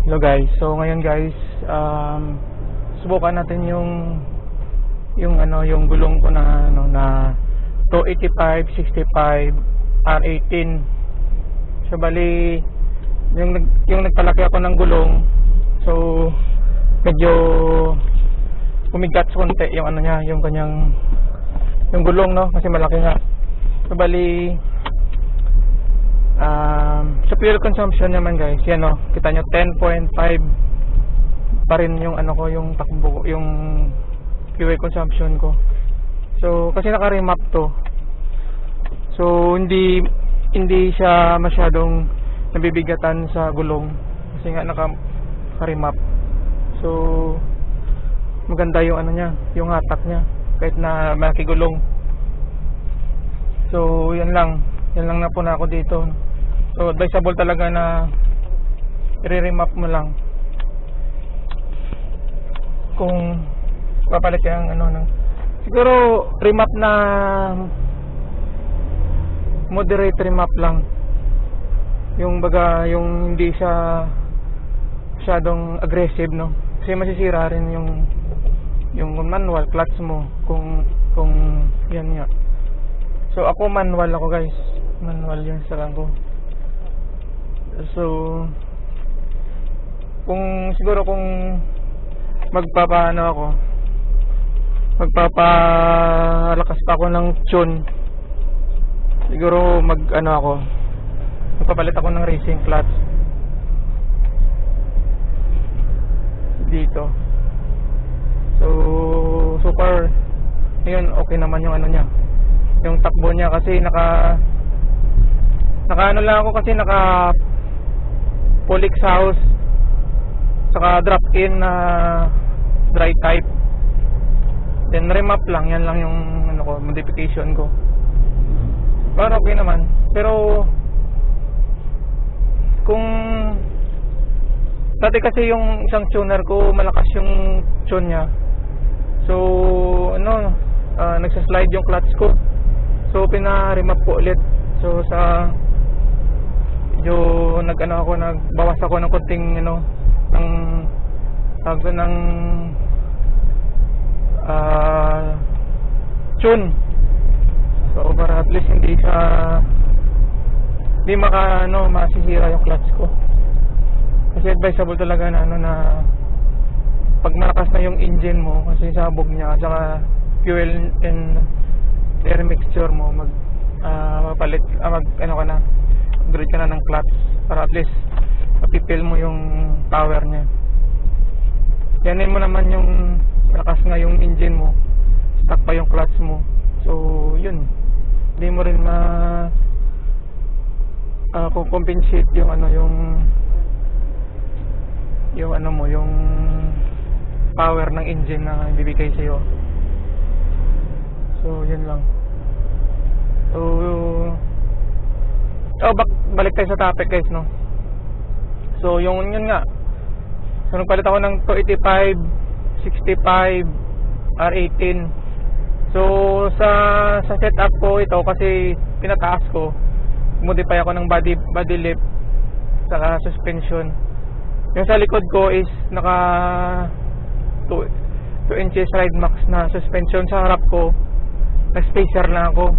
Hello guys. So ngayon guys, subukan natin yung gulong ko na na 285 65 R18. So bali yung nagpalaki ako ng gulong. So medyo pumigat konti yung niya, yung kanyang gulong kasi malaki nga. So bali sa fuel consumption naman guys, yan kita nyo 10.5 pa rin yung yung takbo ko, yung fuel consumption ko. So kasi naka-remap to, so hindi siya masyadong nabibigatan sa gulong kasi nga naka-remap. So maganda yung niya, yung hatak niya kahit na malaki gulong. So yan lang na po na ako dito. So advisable talaga na i-remap mo lang kung papalit ka ng siguro remap na moderate remap lang, yung baga yung hindi siya masyadong aggressive kasi masisira rin yung manual clutch mo kung yan nga. So ako manual ako guys, manual yung sarang ko. So siguro kung magpapalakas pa ako ng tune, siguro magpapalit ako ng racing clutch dito. So far ngayon okay naman yung niya, yung takbo niya kasi naka lang ako kasi naka full exhaust saka drop in na dry type, then remap lang, yan lang yung modification ko. Pero okay naman. Pero kung dati kasi yung isang tuner ko malakas yung tune nya, so nagsa-slide yung clutch ko, so pina-remap ko ulit. So sa nagbawas ako ng konting ng tune, so para at least hindi masisira yung clutch ko. Kasi advisable talaga na pag malakas na yung engine mo kasi sabog niya at saka fuel and air mixture mo, mapalit upgrade ka na ng clutch para at least mapipil mo yung power niya. Yanin mo naman yung malakas nga yung engine mo, stuck pa yung clutch mo, so yun, hindi mo rin compensate yung yung power ng engine na ibibigay sa'yo. So yun lang. So balik tayo sa topic guys, so yun nga, so nagpalit ako ng 285 65 R18. So sa setup ko ito, kasi pinataas ko, modify ako ng body lift saka suspension. Yung sa likod ko is naka 2 inches ride max na suspension. Sa harap ko nag spacer na ako.